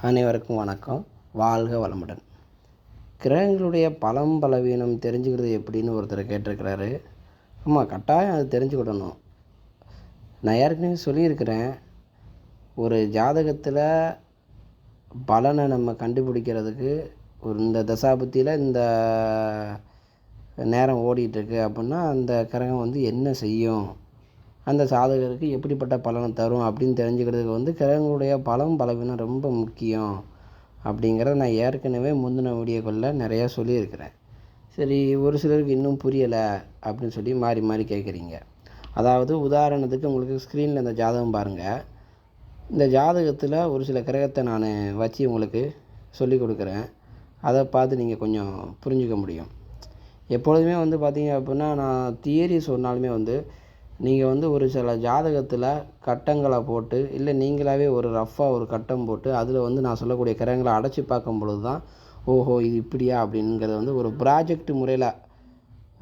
அனைவருக்கும் வணக்கம். வாழ்க வளமுடன். கிரகங்களுடைய பலம் பலவீனம் தெரிஞ்சுக்கிறது எப்படின்னு ஒருத்தர் கேட்டிருக்கிறாரு. ஆமாம், கட்டாயம் அது தெரிஞ்சுக்கிடணும். நான் ஏற்கனவே சொல்லியிருக்கிறேன், ஒரு ஜாதகத்தில் பலனை நம்ம கண்டுபிடிக்கிறதுக்கு இந்த தசாபுத்தியில் இந்த நேரம் ஓடிட்டுருக்கு அப்படின்னா அந்த கிரகம் என்ன செய்யும், அந்த சாதகருக்கு எப்படிப்பட்ட பலனை தரும் அப்படின்னு தெரிஞ்சுக்கிறதுக்கு கிரகங்களுடைய பலம் பலவீனம் ரொம்ப முக்கியம் அப்படிங்கிறத நான் ஏற்கனவே முந்தின வீடியோக்களில் நிறையா சொல்லியிருக்கிறேன். சரி, ஒரு சிலருக்கு இன்னும் புரியலை அப்படின்னு சொல்லி மாறி மாறி கேட்குறீங்க. அதாவது உதாரணத்துக்கு உங்களுக்கு ஸ்க்ரீனில் இந்த ஜாதகம் பாருங்கள். இந்த ஜாதகத்தில் ஒரு சில கிரகத்தை நான் வச்சு உங்களுக்கு சொல்லி கொடுக்குறேன். அதை பார்த்து நீங்கள் கொஞ்சம் புரிஞ்சுக்க முடியும். எப்பொழுதுமே பார்த்தீங்க அப்படின்னா, நான் தியரி சொன்னாலுமே நீங்கள் ஒரு சில ஜாதகத்தில் கட்டங்களை போட்டு இல்லை நீங்களாகவே ஒரு ரஃப்பாக ஒரு கட்டம் போட்டு அதில் நான் சொல்லக்கூடிய கிரகங்களை அடைச்சி பார்க்கும் பொழுது தான் ஓஹோ இது இப்படியா அப்படிங்கிறது ஒரு ப்ராஜெக்ட் முறையில்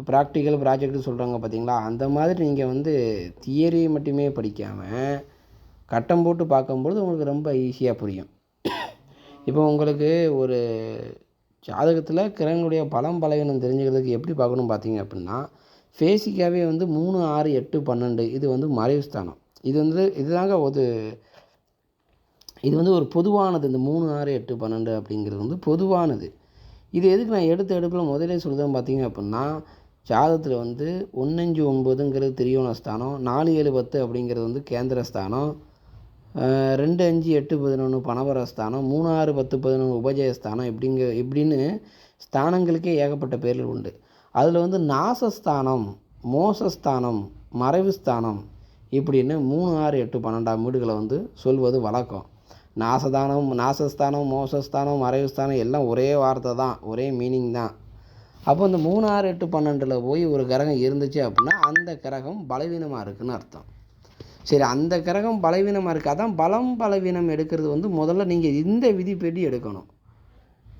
ப்ராக்டிக்கல் ப்ராஜெக்ட்னு சொல்கிறாங்க பார்த்தீங்களா, அந்த மாதிரி நீங்கள் தியரி மட்டுமே படிக்காமல் கட்டம் போட்டு பார்க்கும்பொழுது உங்களுக்கு ரொம்ப ஈஸியாக புரியும். இப்போ உங்களுக்கு ஒரு ஜாதகத்தில் கிரகங்களுடைய பலம் பலவீனம் தெரிஞ்சுக்கிறதுக்கு எப்படி பார்க்கணும் பார்த்தீங்க அப்படின்னா, பேசிக்காகவே 3, 6, 8, 12 இது மறைவு ஸ்தானம். இதுதாங்க இது ஒரு பொதுவானது. இந்த 3, 6, 8, 12 அப்படிங்கிறது பொதுவானது. இது எதுக்கு நான் எடுப்பில் முதலே சொல்லுறேன் பார்த்தீங்க அப்படின்னா, ஜாதகத்தில் 1, 5, 9ங்கிறது திரியோணஸ்தானம், 4, 7, 10 அப்படிங்கிறது கேந்திரஸ்தானம், 2, 5, 8, 11 பணவரஸ்தானம், 3, 6, 10, 11 உபஜயஸ்தானம் இப்படின்னு ஸ்தானங்களுக்கே ஏகப்பட்ட பேர்கள் உண்டு. அதில் நாசஸ்தானம், மோசஸ்தானம், மறைவு ஸ்தானம் இப்படின்னு 3, 6, 8, 12 வீடுகளை சொல்வது வழக்கம். நாசஸ்தானம், மோசஸ்தானம், மறைவு ஸ்தானம் எல்லாம் ஒரே வார்த்தை தான், ஒரே மீனிங் தான். அப்போ இந்த 3, 6, 8, 12 போய் ஒரு கிரகம் இருந்துச்சு அப்படின்னா அந்த கிரகம் பலவீனமாக இருக்குதுன்னு அர்த்தம். சரி, அந்த கிரகம் பலவீனமாக இருக்குது. அதான் பலம் பலவீனம் எடுக்கிறது முதல்ல நீங்கள் இந்த விதிப்படி எடுக்கணும்.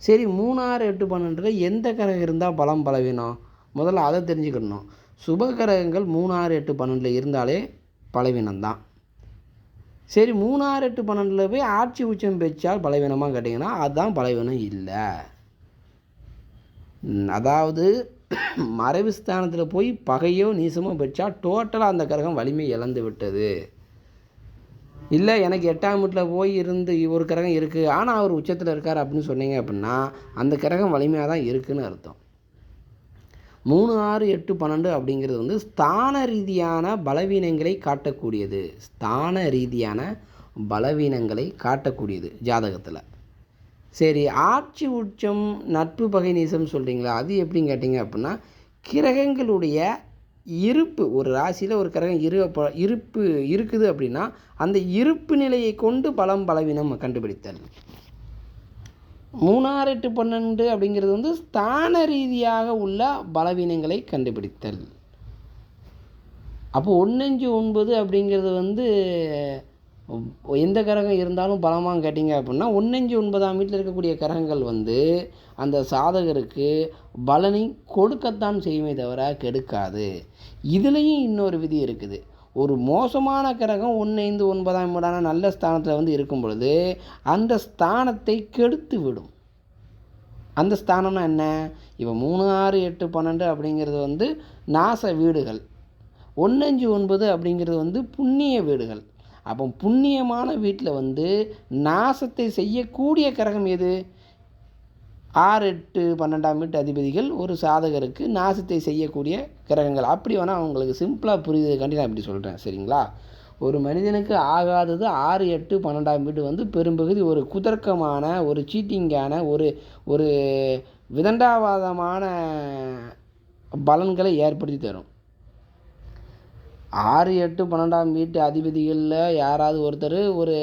சரி, 3, 6, 8, 12 எந்த கிரகம் இருந்தால் பலம் பலவீனம், முதல்ல அதை தெரிஞ்சுக்கணும். சுப கிரகங்கள் 3, 6, 8, 12 இருந்தாலே பலவீனம்தான். சரி, 3, 6, 8, 12 போய் ஆட்சி உச்சம் பெற்றால் பலவீனமாக கேட்டிங்கன்னா அதுதான் பலவீனம் இல்லை. அதாவது மறைவு ஸ்தானத்தில் போய் பகையோ நீசமோ பெற்றா டோட்டலாக அந்த கிரகம் வலிமை இழந்து விட்டது. இல்லை, எனக்கு 8ஆம் வீட்டில் போய் இருந்து ஒரு கிரகம் இருக்குது ஆனால் அவர் உச்சத்தில் இருக்கார் அப்படின்னு சொன்னீங்க அப்படின்னா அந்த கிரகம் வலிமையாக தான் இருக்குதுன்னு அர்த்தம். 3, 6, 8, 12 அப்படிங்கிறது ஸ்தான ரீதியான பலவீனங்களை காட்டக்கூடியது. ஸ்தான ரீதியான பலவீனங்களை காட்டக்கூடியது ஜாதகத்தில். சரி, ஆட்சி உச்சம் நட்பு பகை நீசம் சொல்கிறீங்களா, அது எப்படின்னு கேட்டிங்க அப்படின்னா கிரகங்களுடைய இருப்பு, ஒரு ராசியில் ஒரு கிரகம் இருப்பு இருக்குது அப்படின்னா அந்த இருப்பு நிலையை கொண்டு பலம் பலவீனம் கண்டுபிடித்தல். 3, 6, 8, 12 அப்படிங்கிறது ஸ்தான ரீதியாக உள்ள பலவீனங்களை கண்டுபிடித்தல். அப்போ 1, 5, 9 அப்படிங்கிறது எந்த கிரகம் இருந்தாலும் பலமாக கேட்டிங்க அப்படின்னா 1, 5, 9ஆம் வீட்டில் இருக்கக்கூடிய கிரகங்கள் அந்த சாதகருக்கு பலனை கொடுக்கத்தான் செய்யுமே தவிர கெடுக்காது. இதுலேயும் இன்னொரு விதி இருக்குது. ஒரு மோசமான கிரகம் 1, 5, 9ஆம் வீடான நல்ல ஸ்தானத்தில் இருக்கும் பொழுது அந்த ஸ்தானத்தை கெடுத்து விடும். அந்த ஸ்தானம்னா என்ன, இப்போ 3, 6, 8, 12 அப்படிங்கிறது நாச வீடுகள், 1, 5, 9 அப்படிங்கிறது புண்ணிய வீடுகள். அப்போ புண்ணியமான வீட்டில் நாசத்தை செய்யக்கூடிய கிரகம் எது, 6, 8, 12ஆம் வீட்டு அதிபதிகள் ஒரு சாதகருக்கு நாசத்தை செய்யக்கூடிய கிரகங்கள். அப்படி வேணால் அவங்களுக்கு சிம்பிளாக புரியுதுக்காண்டி நான் இப்படி சொல்கிறேன், சரிங்களா. ஒரு மனிதனுக்கு ஆகாதது 6, 8, 12ஆம் வீடு பெரும்பகுதி ஒரு குதர்க்கமான, ஒரு சீட்டிங்கான, ஒரு விதண்டாவாதமான பலன்களை ஏற்படுத்தி தரும். 6, 8, 12ஆம் வீட்டு அதிபதிகளில் யாராவது ஒருத்தர் ஒரு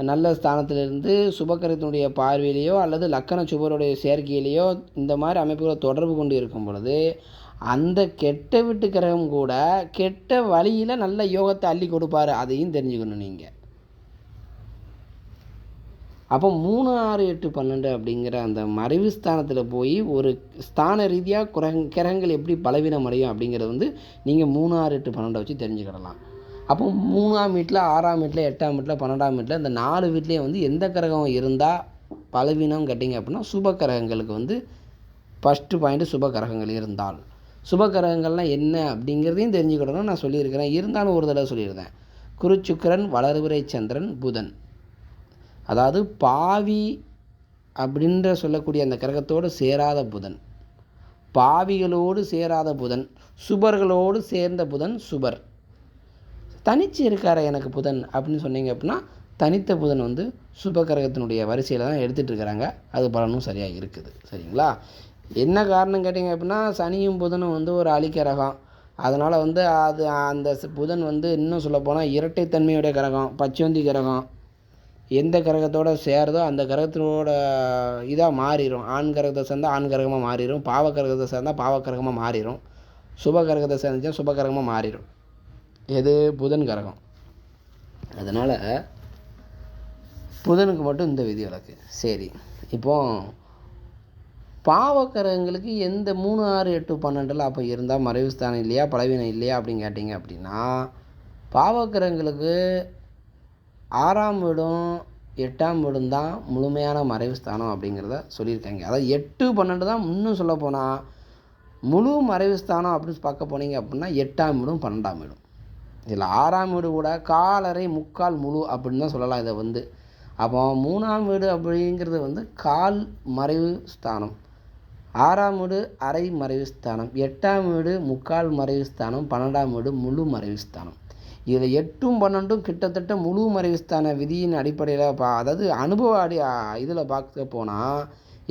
நல்ல ஸ்தானத்திலிருந்து சுபக்கிரகத்தினுடைய பார்வையிலையோ அல்லது லக்கண சுபருடைய சேர்க்கையிலையோ இந்த மாதிரி அமைப்புகளை தொடர்பு கொண்டு இருக்கும் பொழுது அந்த கெட்ட வீட்டு கிரகம் கூட கெட்ட வழியில் நல்ல யோகத்தை அள்ளி கொடுப்பாரு. அதையும் தெரிஞ்சுக்கணும் நீங்கள். அப்போ 3, 6, 8, 12 அப்படிங்கிற அந்த மறைவு ஸ்தானத்தில் போய் ஒரு ஸ்தான ரீதியாக கிரகங்கள் எப்படி பலவீனம் அடையும் அப்படிங்கிறது நீங்கள் 3, 6, 8, 12 வச்சு தெரிஞ்சுக்கிடலாம். அப்போ 3ஆம் வீட்டில் 6ஆம் வீட்டில் 8ஆம் வீட்டில் 12ஆம் வீட்டில் இந்த 4 வீட்லேயும் வந்து எந்த கிரகம் இருந்தால் பலவீனம் கேட்டிங்க அப்படின்னா சுப கிரகங்களுக்கு வந்து ஃபஸ்ட்டு பாயிண்ட்டு சுப கிரகங்கள் இருந்தால். சுப கிரகங்கள்லாம் என்ன அப்படிங்கிறதையும் தெரிஞ்சுக்கிடணும். நான் சொல்லியிருக்கிறேன், இருந்தாலும் ஒரு தடவை சொல்லியிருந்தேன். குரு சுக்கிரன் வளர்பிறை சந்திரன் புதன், அதாவது பாவி அப்படின்ற சொல்லக்கூடிய அந்த கிரகத்தோடு சேராத புதன், பாவிகளோடு சேராத புதன், சுபர்களோடு சேர்ந்த புதன் சுபர். தனிச்சு இருக்கார எனக்கு புதன் அப்படின்னு சொன்னீங்க அப்படின்னா தனித்த புதன் வந்து சுப கிரகத்தினுடைய வரிசையில் தான் எடுத்துகிட்டு இருக்கிறாங்க. அது பலனும் சரியாக இருக்குது. சரிங்களா? என்ன காரணம் கேட்டிங்க அப்படின்னா சனியும் புதனும் வந்து ஒரு அலிக்கிரகம். அதனால் வந்து அது அந்த புதன் வந்து இன்னும் சொல்லப்போனால் இரட்டைத்தன்மையுடைய கிரகம், பச்சோந்தி கிரகம். எந்த கிரகத்தோடு சேருதோ அந்த கிரகத்தினோட இதாக மாறிடும். ஆண் கிரகத்தை சேர்ந்தால் ஆண் கிரகமாக மாறிடும், பாவ கிரகத்தை சேர்ந்தால் பாவ கிரகமாக மாறிடும், சுப கிரகத்தை சேர்ந்துச்சா சுப கிரகமாக மாறிடும். எது? புதன் கிரகம். அதனால் புதனுக்கு மட்டும் இந்த விதி விலக்கு. சரி, இப்போது பாவக்கிரகங்களுக்கு எந்த 3, 6, 8, 12 அப்போ இருந்தால் மறைவு ஸ்தானம் இல்லையா பலவீனம் இல்லையா அப்படின்னு கேட்டிங்க அப்படின்னா பாவக்கிரகங்களுக்கு 6ஆம் வீடும் 8ஆம் வீடும் தான் முழுமையான மறைவு ஸ்தானம் அப்படிங்கிறத சொல்லியிருக்காங்க. அதாவது 8, 12 தான் இன்னும் சொல்ல போனால் முழு மறைவு ஸ்தானம் அப்படின்னு பார்க்க போனீங்க அப்படின்னா 8ஆம் வீடும் 12ஆம் வீடும். இதில் 6ஆம் வீடு கூட காலரை முக்கால் முழு அப்படின்னு தான் சொல்லலாம் இதை வந்து. அப்போ 3ஆம் வீடு அப்படிங்கிறது வந்து கால் மறைவு ஸ்தானம், 6ஆம் வீடு அரை மறைவு ஸ்தானம், 8ஆம் வீடு முக்கால் மறைவு ஸ்தானம், 12ஆம் வீடு முழு மறைவு ஸ்தானம். இதில் 8ம் 12ம் கிட்டத்தட்ட முழு மறைவு ஸ்தான விதியின் அடிப்படையில் அதாவது அனுபவ இதில் பார்க்க போனால்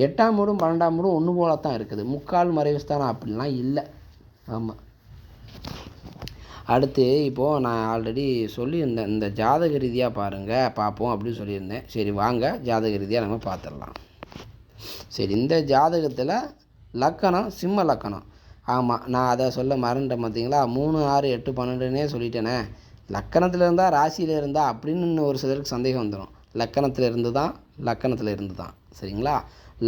8ஆம் வீடும் 12ஆம் வீடும் ஒன்று போல தான் இருக்குது. முக்கால் மறைவு ஸ்தானம் அப்படிலாம் இல்லை. ஆமாம். அடுத்து இப்போது நான் ஆல்ரெடி சொல்லியிருந்தேன், இந்த ஜாதக ரீதியாக பார்ப்போம் அப்படின்னு சொல்லியிருந்தேன். சரி வாங்க ஜாதக ரீதியாக நம்ம பார்த்துடலாம். சரி, இந்த ஜாதகத்தில் லக்கணம் சிம்ம லக்கணம். ஆமாம், நான் அதை சொல்ல மறந்துட்டேன் பார்த்தீங்களா. 3, 6, 8, 12னே சொல்லிட்டேனே. லக்கணத்தில் இருந்தால் ராசியில் இருந்தால் அப்படின்னு இன்னும் ஒரு சிலருக்கு சந்தேகம் வந்துடும். லக்கணத்தில் இருந்து தான் சரிங்களா.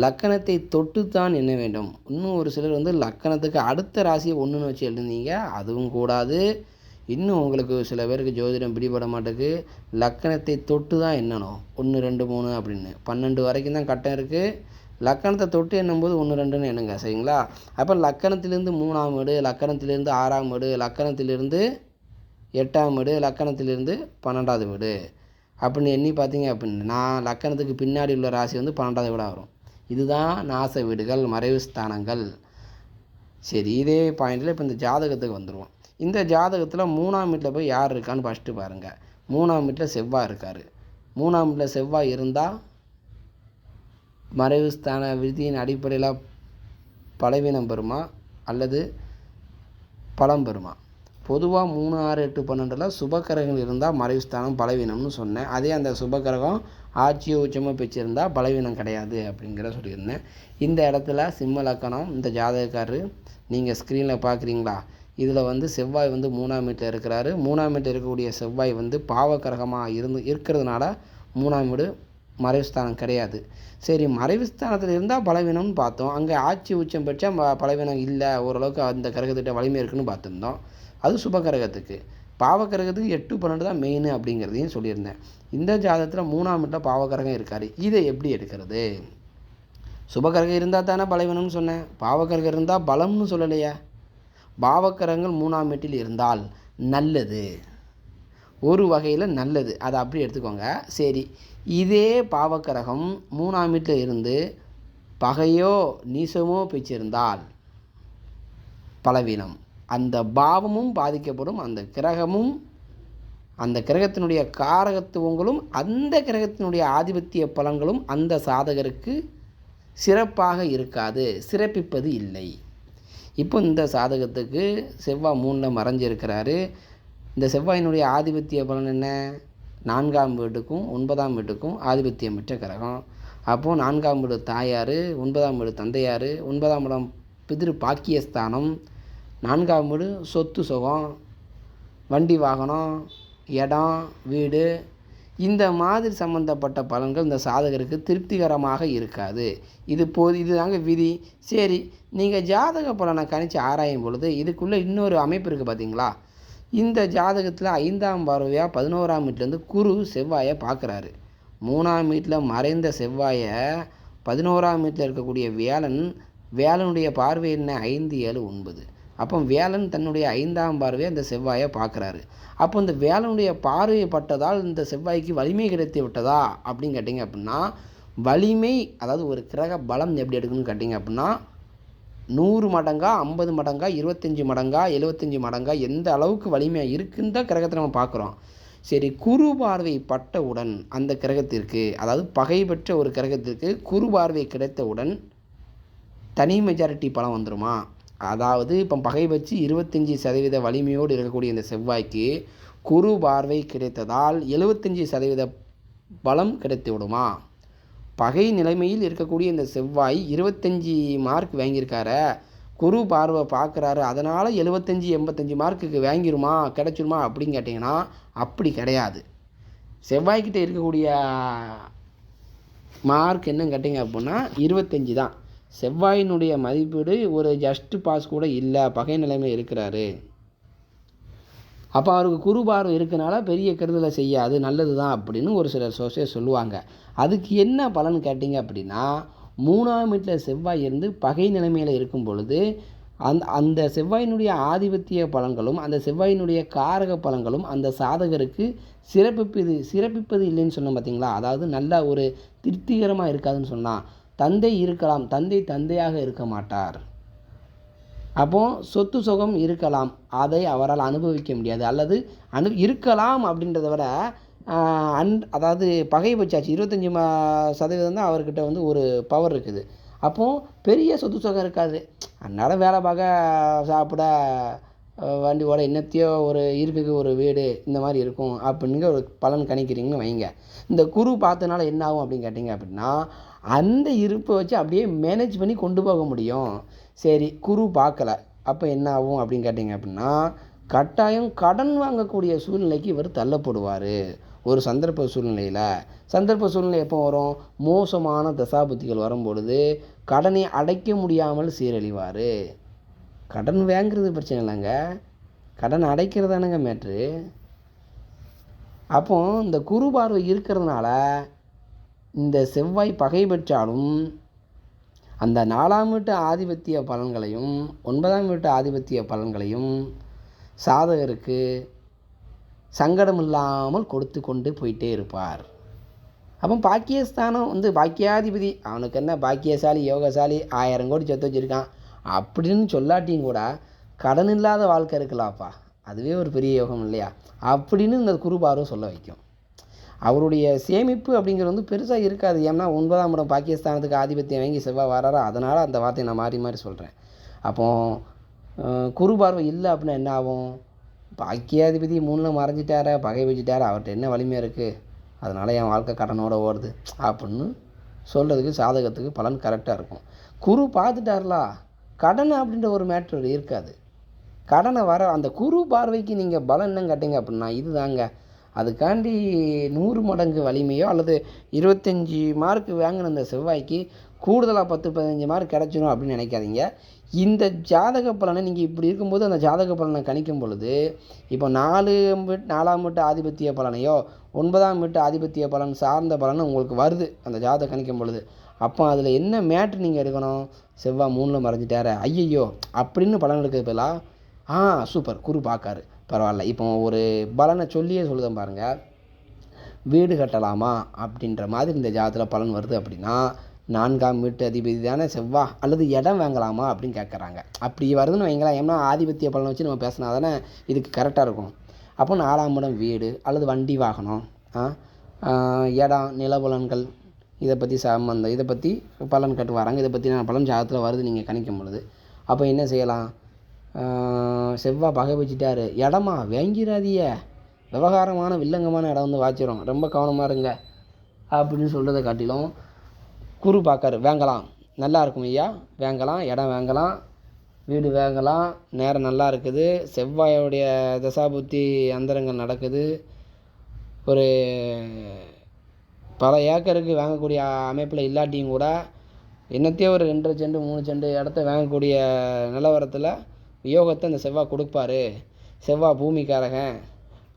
லக்கணத்தை தொட்டு தான் என்ன வேண்டும். இன்னும் ஒரு சிலர் வந்து லக்கணத்துக்கு அடுத்த ராசியை 1ன்னு வச்சு எழுதுனீங்க, அதுவும் கூடாது. இன்னும் உங்களுக்கு சில பேருக்கு ஜோதிடம் பிடிபட மாட்டேங்குது. லக்கணத்தை தொட்டு தான் எண்ணணும். 1, 2, 3 அப்படின்னு 12 வரைக்கும் தான் கட்டம் இருக்குது. லக்கணத்தை தொட்டு எண்ணும்போது 1, 2ன்னு எண்ணுங்க. சரிங்களா? அப்போ லக்கணத்திலேருந்து 3ஆம் வீடு, லக்கணத்திலேருந்து 6ஆம் வீடு, லக்கணத்திலிருந்து 8ஆம் வீடு, லக்கணத்திலிருந்து 12ஆவது வீடு அப்படின்னு எண்ணி பார்த்தீங்க அப்படின்னா லக்கணத்துக்கு பின்னாடி உள்ள ராசி வந்து 12ஆவது வீடாக வரும். இதுதான் நாச வீடுகள், மறைவு ஸ்தானங்கள். சரி, இதே பாயிண்டில் இப்போ இந்த ஜாதகத்துக்கு வந்துடுவோம். இந்த ஜாதகத்தில் 3ஆம் வீட்டில் போய் யார் இருக்கான்னு ஃபஸ்ட்டு பாருங்கள். 3ஆம் வீட்டில் செவ்வாய் இருக்கார். 3ஆம் வீட்டில் செவ்வாய் இருந்தால் மறைவு ஸ்தான விதியின் அடிப்படையில் பலவீனம் பெறுமா அல்லது பலம் பெறுமா? பொதுவாக 3, 6, 8, 12 சுபக்கிரகங்கள் இருந்தால் மறைவு ஸ்தானம் பலவீனம்னு சொன்னேன். அதே அந்த சுபக்கிரகம் ஆட்சியோ உச்சமோ பெற்றிருந்தால் பலவீனம் கிடையாது அப்படிங்கிற சொல்லியிருந்தேன். இந்த இடத்துல சிம்ம லக்கணம் இந்த ஜாதகக்காரரு நீங்கள் ஸ்க்ரீனில் பார்க்குறீங்களா, இதில் வந்து செவ்வாய் வந்து 3ஆம் வீட்டில் இருக்கிறாரு. 3ஆம் வீட்டில் இருக்கக்கூடிய செவ்வாய் வந்து பாவக்கிரகமாக இருக்கிறதுனால 3ஆம் வீடு மறைவு ஸ்தானம் கிடையாது. சரி, மறைவு ஸ்தானத்தில் இருந்தால் பலவீனம்னு பார்த்தோம். அங்கே ஆட்சி உச்சம் பெற்றா பலவீனம் இல்லை, ஓரளவுக்கு அந்த கிரகத்திட்ட வலிமை இருக்குன்னு பார்த்துருந்தோம். அது சுபகிரகத்துக்கு. பாவக்கிரகத்துக்கு 8, 12 தான் மெயின் அப்படிங்கிறதையும் சொல்லியிருந்தேன். இந்த ஜாதகத்தில் 3ஆம் வீட்டில் பாவக்கிரகம் இருக்கார். இதை எப்படி எடுக்கிறது? சுபகிரகம் இருந்தால் தானே பலவீனம்னு சொன்னேன், பாவக்கிரகம் இருந்தால் பலம்னு சொல்லலையா. பாவக்கிரகங்கள் 3ஆம் வீட்டில் இருந்தால் நல்லது, ஒரு வகையில் நல்லது, அதை அப்படி எடுத்துக்கோங்க. சரி, இதே பாவக்கிரகம் 3ஆம் வீட்டில் இருந்து பகையோ நீசமோ பெற்றிருந்தால் பலவீனம். அந்த பாவமும் பாதிக்கப்படும், அந்த கிரகமும் அந்த கிரகத்தினுடைய காரகத்துவங்களும் அந்த கிரகத்தினுடைய ஆதிபத்திய பலன்களும் அந்த சாதகருக்கு சிறப்பாக இருக்காது, சிறப்பிப்பது இல்லை. இப்போ இந்த சாதகத்துக்கு செவ்வாய் 3ல் மறைஞ்சிருக்கிறாரு. இந்த செவ்வாயினுடைய ஆதிபத்திய பலன் என்ன? 4ஆம் வீட்டுக்கும் 9ஆம் வீட்டுக்கும் ஆதிபத்தியம் பெற்ற கிரகம். அப்போது 4ஆம் வீடு தாயார், 9ஆம் வீடு தந்தையார், 9ஆம் இடம் பிதிரு பாக்கியஸ்தானம், 4ஆம் வீடு சொத்து சுகம், வண்டி வாகனம், இடம், வீடு, இந்த மாதிரி சம்மந்தப்பட்ட பலன்கள் இந்த சாதகருக்கு திருப்திகரமாக இருக்காது. இது தாங்க விதி. சரி, நீங்கள் ஜாதக பலனை கணிச்சு ஆராயும் பொழுது இதுக்குள்ளே இன்னொரு அமைப்பு இருக்குது பார்த்தீங்களா. இந்த ஜாதகத்தில் 5ஆம் பார்வையாக 11ஆம் வீட்டிலேருந்து குரு செவ்வாயை பார்க்குறாரு. 3ஆம் வீட்டில் மறைந்த செவ்வாயை 11ஆம் வீட்டில் இருக்கக்கூடிய வேலனுடைய பார்வை என்ன? 5, 7, 9. அப்போ வேலன் தன்னுடைய 5ஆம் பார்வையை அந்த செவ்வாயை பார்க்குறாரு. அப்போ இந்த வேலனுடைய பார்வை பட்டதால் இந்த செவ்வாய்க்கு வலிமை கிடைத்து விட்டதா அப்படின்னு கேட்டிங்க அப்படின்னா, வலிமை அதாவது ஒரு கிரக பலம் எப்படி எடுக்கணும்னு கேட்டிங்க அப்படின்னா 100 மடங்கா, 50 மடங்கா, 25 மடங்கா, 75 மடங்கா எந்த அளவுக்கு வலிமையாக இருக்குன்னு தான் கிரகத்தை நம்ம பார்க்குறோம். சரி, குரு பார்வை பட்டவுடன் அந்த கிரகத்திற்கு, அதாவது பகை பெற்ற ஒரு கிரகத்திற்கு குரு பார்வை கிடைத்தவுடன் தனி மெஜாரிட்டி பலம் வந்துடுமா? அதாவது இப்போ பகை வச்சு 25% வலிமையோடு இருக்கக்கூடிய இந்த செவ்வாய்க்கு குரு பார்வை கிடைத்ததால் 75% பலம் கிடைத்து விடுமா? பகை நிலைமையில் இருக்கக்கூடிய இந்த செவ்வாய் 25 மார்க் வாங்கியிருக்கார, குரு பார்வை பார்க்குறாரு, அதனால் 75, 85 மார்க்குக்கு வாங்கிருமா, கிடைச்சிருமா அப்படின்னு கேட்டிங்கன்னா அப்படி கிடையாது. செவ்வாய்க்கிட்ட இருக்கக்கூடிய மார்க் என்னன்னு கேட்டிங்க அப்படின்னா 25 தான். செவ்வாயினுடைய மதிப்பீடு ஒரு ஜஸ்ட் பாஸ் கூட இல்லை, பகை நிலைமையில் இருக்கிறாரு. அப்போ அவருக்கு குரு பார்வை இருக்கனால பெரிய கெடுதலை செய்யாது, நல்லது தான் அப்படின்னு ஒரு சிலர் சோசியல் சொல்லுவாங்க. அதுக்கு என்ன பலன் கேட்டிங்க அப்படின்னா, 3ஆம் வீட்டில் செவ்வாய் இருந்து பகை நிலைமையில் இருக்கும் பொழுது அந்த செவ்வாயினுடைய ஆதிபத்திய பலன்களும் அந்த செவ்வாயினுடைய காரக பலன்களும் அந்த சாதகருக்கு சிறப்பிப்பது இல்லைன்னு சொன்னோம் பார்த்தீங்களா? அதாவது நல்ல ஒரு திருப்திகரமாக இருக்காதுன்னு சொன்னால், தந்தை இருக்கலாம், தந்தை தந்தையாக இருக்க மாட்டார். அப்போது சொத்து சுகம் இருக்கலாம், அதை அவரால் அனுபவிக்க முடியாது, அல்லது இருக்கலாம் அப்படின்றத விட அதாவது பகை வச்சாச்சு 25% தான் அவர்கிட்ட வந்து ஒரு பவர் இருக்குது. அப்போது பெரிய சொத்து சுகம் இருக்காது, அதனால் வேலை பார்க்க சாப்பிட வண்டி ஓட என்னத்தையோ ஒரு இருக்குக்கு ஒரு வீடு இந்த மாதிரி இருக்கும் அப்படிங்கிற ஒரு பலன் கணிக்கிறீங்கன்னு வைங்க. இந்த குரு பார்த்தனால என்ன ஆகும் அப்படின்னு கேட்டிங்க அப்படின்னா, அந்த இருப்பை வச்சு அப்படியே மேனேஜ் பண்ணி கொண்டு போக முடியும். சரி, குரு பார்க்கல, அப்போ என்ன ஆகும் அப்படின்னு கேட்டிங்க அப்படின்னா, கட்டாயம் கடன் வாங்கக்கூடிய சூழ்நிலைக்கு இவர் தள்ளப்படுவார். ஒரு சந்தர்ப்ப சூழ்நிலை எப்போ வரும்? மோசமான தசாபுத்திகள் வரும்பொழுது கடனை அடைக்க முடியாமல் சீரழிவார். கடன் வாங்குறது பிரச்சனை இல்லைங்க, கடன் அடைக்கிறதானுங்க மேட்ரு. அப்போ இந்த குரு பார்வை இருக்கிறதுனால இந்த செவ்வாய் பகை பெற்றாலும் அந்த 4ஆம் வீட்டு ஆதிபத்திய பலன்களையும் 9ஆம் வீட்டு ஆதிபத்திய பலன்களையும் சாதகருக்கு சங்கடம் இல்லாமல் கொடுத்து கொண்டு போயிட்டே இருப்பார். அப்போ பாக்கியஸ்தானம் வந்து பாக்கியாதிபதி, அவனுக்கு என்ன பாக்கியசாலி யோகசாலி 1000 கோடி சொத்து வச்சுருக்கான் அப்படின்னு சொல்லாட்டியும் கூட கடன் இல்லாத வாழ்க்கை இருக்கலாப்பா, அதுவே ஒரு பெரிய யோகம் இல்லையா அப்படின்னு இந்த குரு பார்வை சொல்ல வைக்கும். அவருடைய சேமிப்பு அப்படிங்கிறது வந்து பெருசாக இருக்காது. ஏன்னா 9ஆம் இடம் பாகிஸ்தானத்துக்கு ஆதிபத்தியம் வாங்கி செவ்வாய் வராரா, அதனால் அந்த வார்த்தையை நான் மாறி சொல்கிறேன். அப்போது குரு பார்வை இல்லை அப்படின்னா என்ன ஆகும்? பாக்கியாதிபதி 3ல் மறைஞ்சிட்டார, பகை வச்சுட்டார, அவர்கிட்ட என்ன வலிமையாக இருக்குது, அதனால் என் வாழ்க்கை கடனோட ஓடுது அப்படின்னு சொல்கிறதுக்கு சாதகத்துக்கு பலன் கரெக்டாக இருக்கும். குரு பார்த்துட்டார்லா, கடன் அப்படின்ற ஒரு மேட்ரு இருக்காது. கடனை வர அந்த குரு பார்வைக்கு நீங்கள் பலம் என்னன்னு கேட்டிங்க அப்படின்னா இதுதாங்க. அதுக்காண்டி 100 மடங்கு வலிமையோ அல்லது 25 மார்க் வாங்கின அந்த செவ்வாய்க்கு கூடுதலாக 10-15 மார்க் கிடச்சிடும் அப்படின்னு நினைக்காதீங்க. இந்த ஜாதக பலனை நீங்கள் இப்படி இருக்கும்போது அந்த ஜாதக பலனை கணிக்கும் பொழுது இப்போ 4ஆம் வீட்டு ஆதிபத்திய பலனையோ 9ஆம் வீட்டு ஆதிபத்திய பலன் சார்ந்த பலனை உங்களுக்கு வருது அந்த ஜாதகம் கணிக்கும் பொழுது. அப்போ அதில் என்ன மேட்ரு நீங்கள் எடுக்கணும்? செவ்வாய் 3ல் மறைஞ்சிட்டார, ஐயையோ அப்படின்னு பலன் எடுக்கிறது பதிலாக சூப்பர் குரு பார்க்காரு, பரவாயில்ல, இப்போ ஒரு பலனை சொல்லியே சொல்லுதேன் பாருங்கள். வீடு கட்டலாமா அப்படின்ற மாதிரி இந்த ஜாதகத்தில் பலன் வருது அப்படின்னா 4ஆம் வீட்டு அதிபதி தானே செவ்வாய், அல்லது இடம் வாங்கலாமா அப்படின்னு கேட்குறாங்க. அப்படி வருதுன்னு வைங்களேன். ஏன்னா ஆதிபத்திய பலனை வச்சு நம்ம பேசினா தானே இதுக்கு கரெக்டாக இருக்கும். அப்போ 4ஆம் இடம் வீடு அல்லது வண்டி வாகனம், இடம், நிலபலன்கள், இதை பற்றி பலன் கட்டு வராங்க. இதை பற்றி நான் பலன் ஜாதகத்தில் வருது நீங்கள் கணிக்கும் பொழுது. அப்போ என்ன செய்யலாம்? செவ்வாய் பகை வச்சுட்டாரு, இடமா வாங்கிடாதீய, விவகாரமான வில்லங்கமான இடம் வந்து வாச்சிடும், ரொம்ப கவனமாக இருங்க அப்படின்னு சொல்கிறத காட்டிலும் குரு பார்க்காரு, வாங்கலாம், நல்லா இருக்கும் ஐயா, வாங்கலாம், இடம் வாங்கலாம், வீடு வாங்கலாம், நேரம் நல்லா இருக்குது, செவ்வாயோடைய தசாபுத்தி அந்தரங்கள் நடக்குது, ஒரு பல ஏக்கருக்கு வாங்கக்கூடிய அமைப்பில் இல்லாட்டியும் கூட என்னத்தையோ ஒரு 2 செண்டு 3 செண்டு இடத்த வாங்கக்கூடிய நிலவரத்தில் யோகத்தை அந்த செவ்வாய் கொடுப்பாரு. செவ்வாய் பூமிக்காரகன்,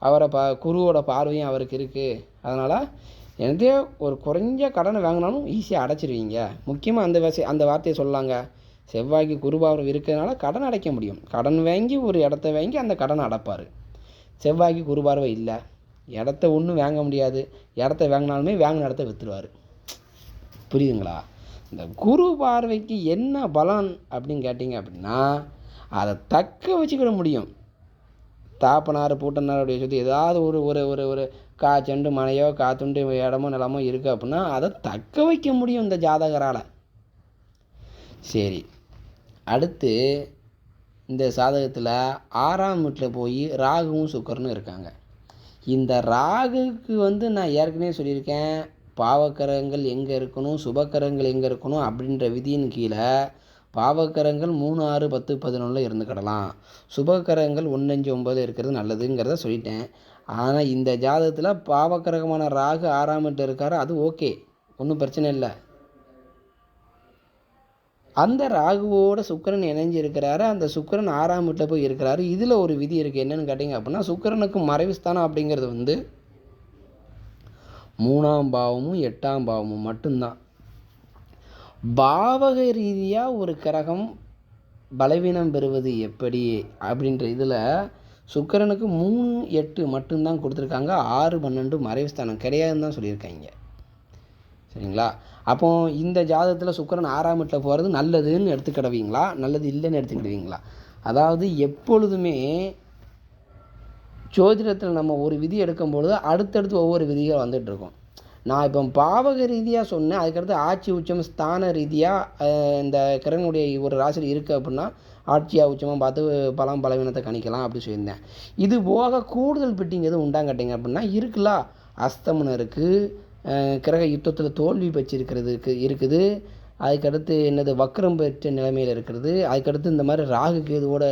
அவரை குருவோட பார்வையும் அவருக்கு இருக்குது. அதனால் எதே ஒரு குறைஞ்ச கடனை வாங்கினாலும் ஈஸியாக அடைச்சிருவீங்க. முக்கியமாக அந்த வார்த்தையை சொல்லலாங்க. செவ்வாய்க்கு குரு பார்வை இருக்கிறதுனால கடன் அடைக்க முடியும். கடன் வாங்கி ஒரு இடத்த வாங்கி அந்த கடனை அடைப்பார். செவ்வாய்க்கு குரு பார்வை இல்லை, இடத்த ஒன்றும் வாங்க முடியாது. இடத்த வாங்கினாலுமே வாங்கின இடத்த விற்றுருவார். புரியுதுங்களா? இந்த குரு பார்வைக்கு என்ன பலன் அப்படின்னு கேட்டிங்க அப்படின்னா, அதை தக்க வச்சுக்கிட முடியும். தாப்பனார் பூட்டனாருடைய சொத்து ஏதாவது ஒரு ஒரு ஒரு ஒரு காச்செண்டு மனையோ காத்துண்டு இடமோ நிலமோ இருக்குது அப்படின்னா அதை தக்க வைக்க முடியும் இந்த ஜாதகரால். சரி, அடுத்து இந்த சாதகத்தில் 6ஆம் வீட்டில் போய் ராகுவும் சுக்கரனும் இருக்காங்க. இந்த ராகுக்கு நான் ஏற்கனவே சொல்லியிருக்கேன், பாவக்கரங்கள் எங்கே இருக்கணும், சுபக்கரங்கள் எங்கே இருக்கணும் அப்படின்ற விதியின் கீழே பாவக்கரங்கள் 3, 6, 10, 11 இருந்துக்கிடலாம். சுபக்கரங்கள் 1, 5, 9 இருக்கிறது நல்லதுங்கிறத சொல்லிட்டேன். ஆனால் இந்த ஜாதகத்தில் பாவக்கரகமான ராகு 6ஆம் வீட்டில் இருக்காரு, அது ஓகே, ஒன்றும் பிரச்சனை இல்லை. அந்த ராகுவோட சுக்கரன் இணைஞ்சு இருக்கிறாரு. அந்த சுக்கரன் 6ஆம் வீட்டில் போய் இருக்கிறாரு. இதில் ஒரு விதி இருக்குது. என்னென்னு கேட்டிங்க அப்படின்னா, சுக்கரனுக்கு மறைவு ஸ்தானம் அப்படிங்கிறது 3ஆம் பாவமும் 8ஆம் பாவமும் மட்டும்தான். பாவக ரீதியாக ஒரு கிரகம் பலவீனம் பெறுவது எப்படி அப்படின்ற இதில் சுக்கரனுக்கு 3, 8 மட்டும்தான் கொடுத்துருக்காங்க. 6, 12 மறைவு ஸ்தானம் கிடையாதுன்னு தான் சொல்லியிருக்காங்க. சரிங்களா? அப்போ இந்த ஜாதகத்தில் சுக்கரன் 6ஆம் வீட்டில் போகிறது நல்லதுன்னு எடுத்துக்கிடுவீங்களா, நல்லது இல்லைன்னு எடுத்துக்கிடுவீங்களா? அதாவது எப்பொழுதுமே ஜோதிடத்தில் நம்ம ஒரு விதி எடுக்கும்பொழுது அடுத்தடுத்து ஒவ்வொரு விதிகள் வந்துட்டுருக்கோம். நான் இப்போ பாவக ரீதியாக சொன்னேன். அதுக்கடுத்து ஆட்சி உச்சம் ஸ்தான ரீதியாக இந்த கிரகனுடைய ஒரு ராசியில் இருக்குது அப்படின்னா ஆட்சியாக உச்சமாக பார்த்து பலவீனத்தை கணிக்கலாம் அப்படி சொல்லியிருந்தேன். இது போக கூடுதல் பிட்டிங் எதுவும் உண்டாங்கட்டிங்க அப்படின்னா இருக்குல்ல. அஸ்தமனம் இருக்குது, கிரக யுத்தத்தில் தோல்வி பெற்றிருக்கிறதுக்கு இருக்குது. அதுக்கடுத்து என்னது வக்ரம் பெற்ற நிலைமையில் இருக்கிறது. அதுக்கடுத்து இந்த மாதிரி ராகு கேதுவோட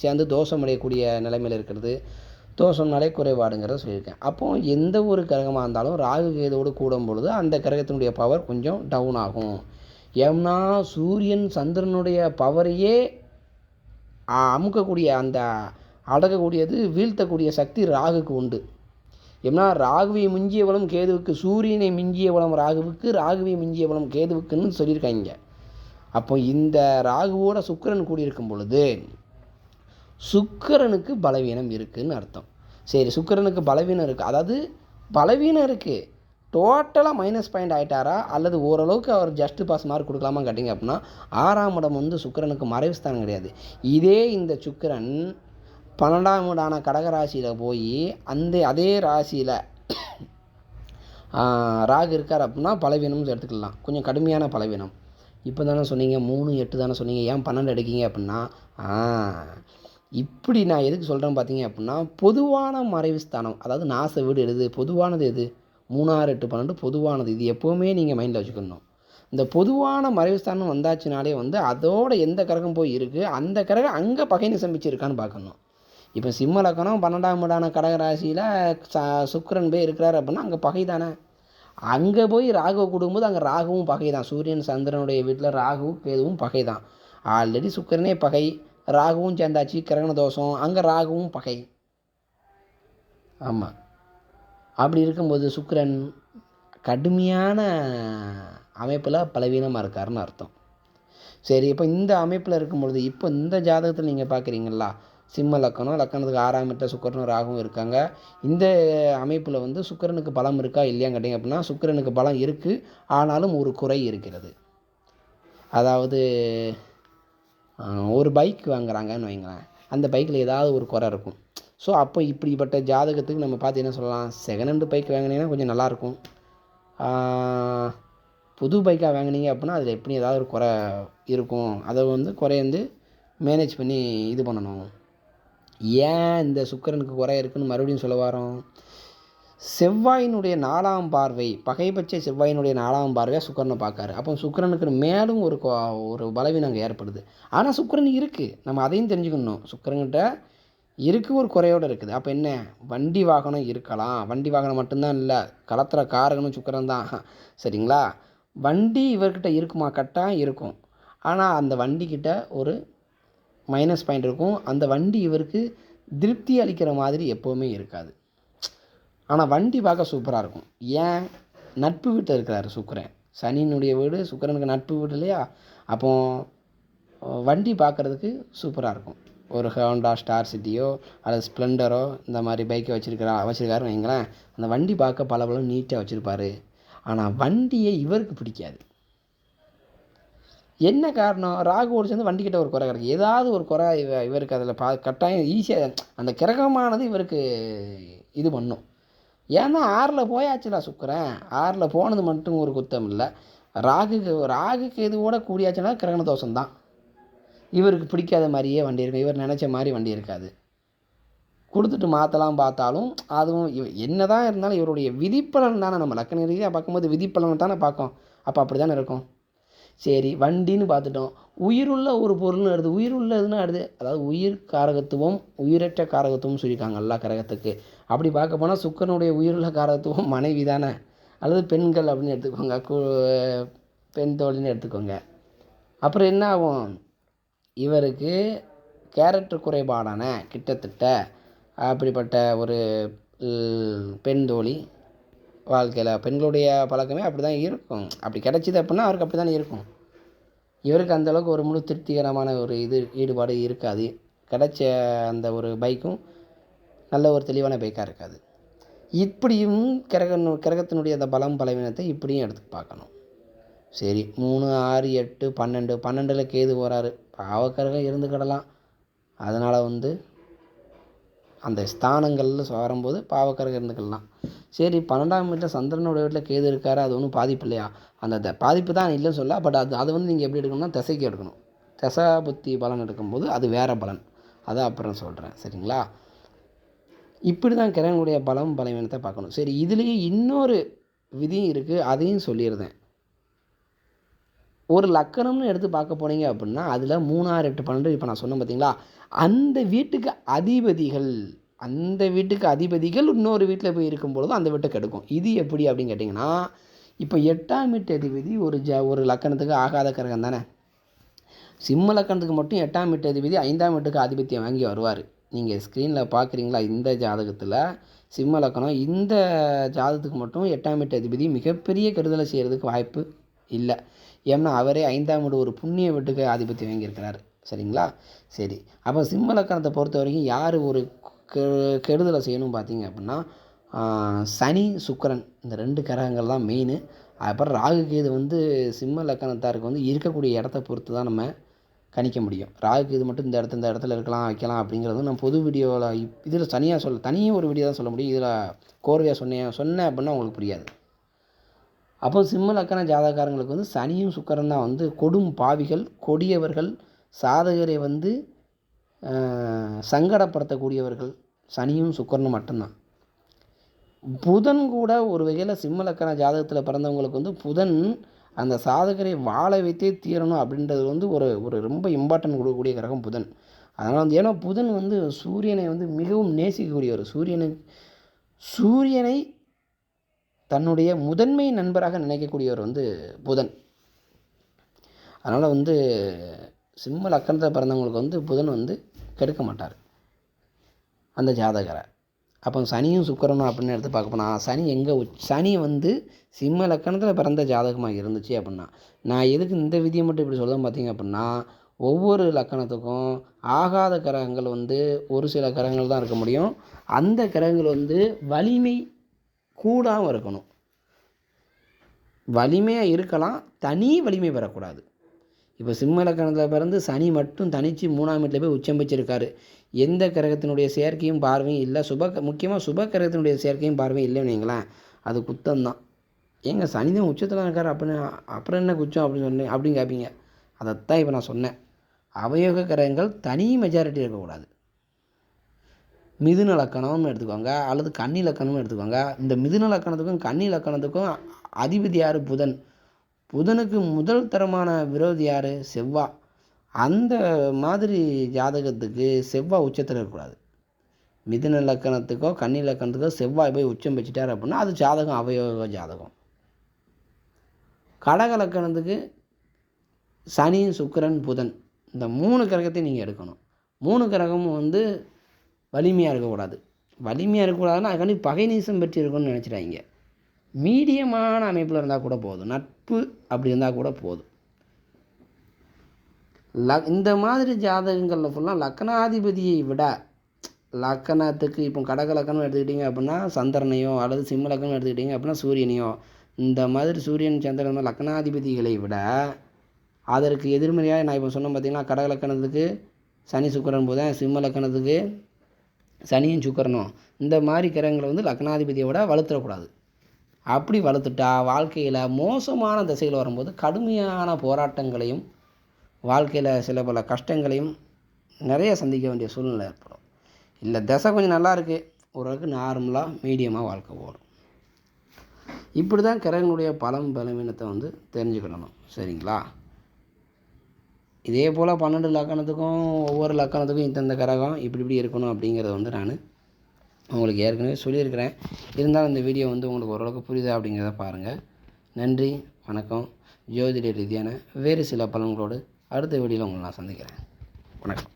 சேர்ந்து தோஷம் அடையக்கூடிய நிலைமையில் இருக்கிறது. தோஷம்னாலே குறைபாடுங்கிறத சொல்லியிருக்கேன். அப்போது எந்த ஒரு கிரகமாக இருந்தாலும் ராகு கேதுவோடு கூடும் பொழுது அந்த கிரகத்தினுடைய பவர் கொஞ்சம் டவுன் ஆகும். ஏன்னா சூரியன் சந்திரனுடைய பவரையே அமுக்கக்கூடிய அந்த அடக்கக்கூடியது வீழ்த்தக்கூடிய சக்தி ராகுக்கு உண்டு. ஏன்னா ராகுவை மிஞ்சிய பலம் கேதுவுக்கு, சூரியனை மிஞ்சிய பலம் ராகுவுக்கு, ராகுவை மிஞ்சிய பலம் கேதுவுக்குன்னு சொல்லியிருக்காங்க. அப்போ இந்த ராகுவோட சுக்கிரன் கூடியிருக்கும் பொழுது சுக்கிரனுக்கு பலவீனம் இருக்குதுன்னு அர்த்தம். சரி, சுக்கிரனுக்கு பலவீனம் இருக்குது, அதாவது பலவீனம் இருக்குது, டோட்டலாக மைனஸ் பாயிண்ட் ஆகிட்டாரா அல்லது ஓரளவுக்கு அவர் ஜஸ்ட் பாஸ் மார்க் கொடுக்கலாமா கேட்டிங்க அப்படின்னா 6ஆம் இடம் சுக்கிரனுக்கு மறைவு ஸ்தானம் கிடையாது. இதே இந்த சுக்கிரன் 12ஆம் வீடான கடகராசியில் போய் அதே ராசியில் ராகு இருக்கார் அப்படின்னா பலவீனம்னு எடுத்துக்கலாம், கொஞ்சம் கடுமையான பலவீனம். இப்போ தானே சொன்னீங்க 3, 8 தானே சொன்னீங்க, ஏன் 12 எடுக்கீங்க அப்படின்னா இப்படி நான் எதுக்கு சொல்கிறேன் பார்த்தீங்க அப்படின்னா பொதுவான மறைவு ஸ்தானம், அதாவது நாச வீடு எது பொதுவானது, எது 3, 6, 8, 12 பொதுவானது. இது எப்போவுமே நீங்கள் மைண்டில் வச்சுக்கணும். இந்த பொதுவான மறைவு ஸ்தானம் வந்தாச்சுனாலே அதோட எந்த கிரகம் போய் இருக்குது அந்த கிரகம் அங்கே பகைன்னு சம்பிச்சிருக்கான்னு பார்க்கணும். இப்போ சிம்ம லக்கணம் 12ஆம் வீடான கடகராசியில் சுக்கிரன் போய் இருக்கிறார் அப்படின்னா அங்கே பகை தானே. அங்கே போய் ராகுவை கொடுக்கும்போது அங்கே ராகுவும் பகை தான். சூரியன் சந்திரனுடைய வீட்டில் ராகுவும் கேதுவும் பகை தான். ஆல்ரெடி சுக்கிரனே பகை, ராகுவும் சேர்ந்தாச்சு, கிரகண தோஷம், அங்கே ராகுவும் பகை. ஆமாம், அப்படி இருக்கும்போது சுக்கிரன் கடுமையான அமைப்பில் பலவீனமாக இருக்காருன்னு அர்த்தம். சரி, இப்போ இந்த அமைப்பில் இருக்கும்பொழுது இப்போ இந்த ஜாதகத்தில் நீங்கள் பார்க்குறீங்களா, சிம்ம லக்கணம், லக்கணத்துக்கு 6ஆம் வீட்டில் சுக்கிரனும் ராகுவும் இருக்காங்க. இந்த அமைப்பில் சுக்கிரனுக்கு பலம் இருக்கா இல்லையான்னு கேட்டிங்க அப்படின்னா சுக்கிரனுக்கு பலம் இருக்குது, ஆனாலும் ஒரு குறை இருக்கிறது. அதாவது ஒரு பைக் வாங்குறாங்கன்னு வைங்களேன், அந்த பைக்கில் ஏதாவது ஒரு குறை இருக்கும். ஸோ அப்போ இப்படிப்பட்ட ஜாதகத்துக்கு நம்ம பார்த்து என்ன சொல்லலாம், செகண்ட் ஹேண்டு பைக் வாங்கினீங்கன்னா கொஞ்சம் நல்லாயிருக்கும். புது பைக்காக வாங்கினீங்க அப்படின்னா அதில் எப்படி ஏதாவது ஒரு குறை இருக்கும். அதை குறைய மேனேஜ் பண்ணி இது பண்ணணும். ஏன் இந்த சுக்கிரனுக்கு குறை இருக்குதுன்னு மறுபடியும் சொல்ல வரோம். செவ்வாயினுடைய 4ஆம் பார்வை, பகைபட்ச செவ்வாயினுடைய 4ஆம் பார்வையாக சுக்கிரனை பார்க்காரு. அப்போ சுக்கிரனுக்கு மேலும் ஒரு பலவீனம் அங்கே ஏற்படுது. ஆனால் சுக்கிரன் இருக்குது, நம்ம அதையும் தெரிஞ்சுக்கணும். சுக்கிரன்கிட்ட இருக்குது, ஒரு குறையோடு இருக்குது. அப்போ என்ன, வண்டி வாகனம் இருக்கலாம். வண்டி வாகனம் மட்டும்தான் இல்லை, கலத்துற காரகனும் சுக்கிரன் தான். சரிங்களா? வண்டி இவர்கிட்ட இருக்குமா, கட்டாயம் இருக்கும். ஆனால் அந்த வண்டிக்கிட்ட ஒரு மைனஸ் பாயிண்ட் இருக்கும். அந்த வண்டி இவருக்கு திருப்தி அளிக்கிற மாதிரி எப்போவுமே இருக்காது. ஆனால் வண்டி பார்க்க சூப்பராக இருக்கும். ஏன்? நட்பு வீட்டில் இருக்கிறாரு சுக்கிரன். சனியினுடைய வீடு சுக்கிரனுக்கு நட்பு வீடு இல்லையா? அப்போ வண்டி பார்க்குறதுக்கு சூப்பராக இருக்கும். ஒரு ஹோண்டா ஸ்டார் சிட்டியோ அல்லது ஸ்ப்ளெண்டரோ இந்த மாதிரி பைக்கை வச்சுருக்காருன்னு வைங்களேன். அந்த வண்டி பார்க்க பளபளன்னு நீட்டாக வச்சுருப்பார். ஆனால் வண்டியை இவருக்கு பிடிக்காது. என்ன காரணம்? ராகுவோடு சேர்ந்து வண்டிக்கிட்ட ஒரு குறை கிடக்கு. ஏதாவது ஒரு குறை இவருக்கு அதில் கட்டாயம் ஈஸியாக அந்த கிரகமானது இவருக்கு இது பண்ணும். ஏன்னா 6ல் போயாச்சுடா சுக்கிரன். 6ல் போனது மட்டும் ஒரு குத்தம் இல்லை. ராகுக்கு இதுவோட கூடியாச்சுன்னா கிரகண தோஷம் தான். இவருக்கு பிடிக்காத மாதிரியே வண்டி இருக்கும். இவர் நினச்ச மாதிரி வண்டி இருக்காது. கொடுத்துட்டு மாற்றலாம் பார்த்தாலும் அதுவும் என்ன தான் இருந்தாலும் இவருடைய விதிப்பலன் தானே. நம்ம லக்கண ரீதியாக பார்க்கும்போது விதிப்பலன் தானே பார்க்கும். அப்போ அப்படி தானே இருக்கும். சரி, வண்டின்னு பார்த்துட்டோம். உயிருள்ள ஒரு பொருள்னு எடுத்து உயிருள்ளதுன்னு அடுத்து அதாவது உயிர் காரகத்துவம் உயிரற்ற காரகத்துவம் சொல்லியிருக்காங்க எல்லா கிரகத்துக்கு. அப்படி பார்க்க போனால் சுக்கிரனுடைய உயிருள்ள காரகத்துவம் மனைவி தானே, அல்லது பெண்கள் அப்படின்னு எடுத்துக்கோங்க, பெண் தோழின்னு எடுத்துக்கோங்க. அப்புறம் என்ன ஆகும்? இவருக்கு கேரக்டர் குறைபாடான கிட்டத்தட்ட அப்படிப்பட்ட ஒரு பெண் தோழி வாழ்க்கையில் பெண்களுடைய பழக்கமே அப்படி தான் இருக்கும். அப்படி கிடச்சிது அப்படின்னா அவருக்கு அப்படி தானே இருக்கும். இவருக்கு அந்தளவுக்கு ஒரு முழு திருப்திகரமான ஒரு ஈடுபாடு இருக்காது. கிடைச்ச அந்த ஒரு பைக்கும் நல்ல ஒரு தெளிவான பைக்காக இருக்காது. இப்படியும் கிரகத்தினுடைய அந்த பலம் பலவீனத்தை இப்படியும் எடுத்து பார்க்கணும். சரி, 3, 6, 8, 12 12ல் கேது போகிறாரு. பாவக்கிரகம் இருந்துக்கிடலாம். அதனால் அந்த ஸ்தானங்களில் வரும்போது பாவக்கிரகம் இருந்துக்கலாம். சரி, 12ஆம் வீட்டில் சந்திரனுடைய வீட்டில் கேது இருக்காரு. அது ஒன்றும் பாதிப்பு இல்லையா? அந்த பாதிப்பு தான் இல்லைன்னு சொல்ல. பட் அது நீங்கள் எப்படி எடுக்கணும்னா திசைக்கு எடுக்கணும். திசா புத்தி பலன் எடுக்கும்போது அது வேறு பலன். அதை அப்புறம் சொல்கிறேன். சரிங்களா? இப்படி தான் கிரகங்களுடைய பலம் பலவீனத்தை பார்க்கணும். சரி, இதுலேயே இன்னொரு விதியும் இருக்குது. அதையும் சொல்லிடுறேன். ஒரு லக்கணம்னு எடுத்து பார்க்க போனீங்க அப்படின்னா அதில் 3, 6, 8, 12 இப்போ நான் சொன்னேன் பார்த்தீங்களா? அந்த வீட்டுக்கு அதிபதிகள் இன்னொரு வீட்டில் போய் இருக்கும்பொழுது அந்த வீட்டை கெடுக்கும். இது எப்படி அப்படின்னு கேட்டிங்கன்னா, இப்போ 8ஆம் வீட்டு அதிபதி ஒரு லக்கணத்துக்கு ஆகாத கிரகம் தானே. சிம்ம லக்கணத்துக்கு மட்டும் 8ஆம் வீட்டு அதிபதி 5ஆம் வீட்டுக்கு ஆதிபத்தியம் வாங்கி வருவார். நீங்கள் ஸ்க்ரீனில் பார்க்குறீங்களா? இந்த ஜாதகத்தில் சிம்ம லக்கணம் இந்த ஜாதகத்துக்கு மட்டும் 8ஆம் வீட்டு அதிபதி மிகப்பெரிய கெடுதலை செய்கிறதுக்கு வாய்ப்பு இல்லை. ஏன்னா அவரே 5ஆம் வீடு ஒரு புண்ணிய வீட்டுக்கு ஆதிபத்தியம் வாங்கியிருக்கிறார். சரிங்களா? சரி, அப்போ சிம்ம லக்கணத்தை பொறுத்த வரைக்கும் யார் ஒரு கெடுதலை செய்யணும் பார்த்தீங்க அப்படின்னா சனி சுக்கிரன் இந்த 2 கிரகங்கள் தான் மெயின். அப்புறம் ராகு கேது சிம்ம லக்கணத்தாருக்கு இருக்கக்கூடிய இடத்த பொறுத்து தான் நம்ம கணிக்க முடியும். ராகு கேது மட்டும் இந்த இடத்துல இருக்கலாம் வைக்கலாம் அப்படிங்கிறது நான் பொது வீடியோவில் இதில் தனியாக ஒரு வீடியோ தான் சொல்ல முடியும். இதில் கோர்வையாக சொன்னேன் அப்படின்னா உங்களுக்கு புரியாது. அப்போ சிம்ம லக்கண ஜாதகக்காரங்களுக்கு சனியும் சுக்கிரன் தான் கொடும் பாவிகள், கொடியவர்கள், சாதகரை சங்கடப்படுத்தக்கூடியவர்கள். சனியும் சுக்கிரனும் மட்டும்தான். புதன் கூட ஒரு வகையில் சிம்ம லக்கண ஜாதகத்தில் பிறந்தவங்களுக்கு புதன் அந்த சாதகரை வாழ வைத்தே தீரணும் அப்படின்றது ஒரு ரொம்ப இம்பார்ட்டன்ட் கொடுக்கக்கூடிய கிரகம் புதன். அதனால் ஏன்னா புதன் சூரியனை மிகவும் நேசிக்கக்கூடியவர். சூரியனை தன்னுடைய முதன்மை நண்பராக நினைக்கக்கூடியவர் புதன். அதனால் சிம்ம லக்கணத்தில் பிறந்தவங்களுக்கு புதன் கெடுக்க மாட்டார் அந்த ஜாதகரை. அப்போ சனியும் சுக்கிரனும் அப்படின்னு எடுத்து பார்க்க போனால் சனி சிம்ம லக்கணத்தில் பிறந்த ஜாதகமாக இருந்துச்சு அப்படின்னா, நான் எதுக்கு இந்த விதியை மட்டும் இப்படி சொல்ல பார்த்தீங்க அப்படின்னா, ஒவ்வொரு லக்கணத்துக்கும் ஆகாத கிரகங்கள் ஒரு சில கிரகங்கள் தான் இருக்க முடியும். அந்த கிரகங்கள் வலிமை கூடாமல் இருக்கணும். வலிமையாக இருக்கலாம், தனி வலிமை பெறக்கூடாது. இப்போ சிம்ம லக்கணத்தில் பிறந்து சனி மட்டும் தனித்து 3ஆம் வீட்டில் போய் உச்சம் வச்சிருக்காரு. எந்த கிரகத்தினுடைய சேர்க்கையும் பார்வையும் இல்லை. முக்கியமாக சுப கிரகத்தினுடைய சேர்க்கையும் பார்வையும் இல்லைன்னு வைங்களேன், அது குத்தம்தான். ஏங்க சனி தான் உச்சத்தில் இருக்கார் அப்புறம் என்ன குச்சம் அப்படின்னு கேட்பீங்க. அதைத்தான் இப்போ நான் சொன்னேன். அவயோக கிரகங்கள் தனி மெஜாரிட்டி இருக்கக்கூடாது. மிதுன லக்கணம்னு எடுத்துக்கோங்க அல்லது கன்னி லக்கணம்னு எடுத்துக்கோங்க. இந்த மிதுன லக்கணத்துக்கும் கன்னி லக்கணத்துக்கும் அதிபதி யார்? புதன். புதனுக்கு முதல் தரமான விரோதி யார்? செவ்வாய். அந்த மாதிரி ஜாதகத்துக்கு செவ்வாய் உச்சத்தில் இருக்கக்கூடாது. மிதுன லக்கணத்துக்கோ கன்னி லக்கணத்துக்கோ செவ்வாய் போய் உச்சம் வச்சுட்டார் அப்படின்னா அது ஜாதகம் அவயோக ஜாதகம். கடக லக்கணத்துக்கு சனி சுக்கிரன் புதன் இந்த 3 கிரகத்தையும் நீங்கள் எடுக்கணும். 3 கிரகமும் வலிமையாக இருக்கக்கூடாது. வலிமையாக இருக்கக்கூடாதுன்னா அதுக்காண்டி பகை நேசம் பெற்று இருக்கணும்னு நினச்சிடாதீங்க. மீடியமான அமைப்பில் இருந்தால் கூட போதும். நட்பு அப்படி இருந்தால் கூட போதும். இந்த மாதிரி ஜாதகங்களில் ஃபுல்லாக லக்னாதிபதியை விட லக்கணத்துக்கு இப்போ கடக லக்கணம் எடுத்துக்கிட்டிங்க அப்படின்னா சந்திரனையோ அல்லது சிம்ம லக்கணம் எடுத்துக்கிட்டிங்க அப்படின்னா சூரியனையோ, இந்த மாதிரி சூரியன் சந்திரன் லக்னாதிபதிகளை விட அதற்கு எதிர்மறையாக நான் இப்போ சொன்னேன் பார்த்தீங்கன்னா, கடக லக்கணத்துக்கு சனி சுக்கிரன் போதேன், சிம்ம லக்கணத்துக்கு சனியும் சுக்கிரனும், இந்த மாதிரி கிரகங்களை வந்து லக்னாதிபதியை விட வலுத்துறக்கூடாது. அப்படி வலுத்துட்டா வாழ்க்கையில் மோசமான திசைகள் வரும்போது கடுமையான போராட்டங்களையும் வாழ்க்கையில் சில பல கஷ்டங்களையும் நிறைய சந்திக்க வேண்டிய சூழ்நிலை ஏற்படும். இல்லை திசை கொஞ்சம் நல்லா இருக்குது, ஓரளவுக்கு நார்மலாக மீடியமாக வாழ்க்கை ஓடும். இப்படி தான் கிரகங்களுடைய பலவீனத்தை வந்து தெரிஞ்சுக்கிடணும். சரிங்களா? இதே போல் 12 லக்கணத்துக்கும் ஒவ்வொரு லக்கணத்துக்கும் இந்தந்த கிரகம் இப்படி இருக்கணும் அப்படிங்கிறத வந்து நான் உங்களுக்கு ஏற்கனவே சொல்லியிருக்கிறேன். இருந்தாலும் இந்த வீடியோ வந்து உங்களுக்கு ஓரளவுக்கு புரியுதா அப்படிங்கிறத பாருங்கள். நன்றி, வணக்கம். ஜோதிட ரீதியான வேறு சில பலன்களோடு அடுத்த வீடியோவில் உங்களை நான் சந்திக்கிறேன். வணக்கம்.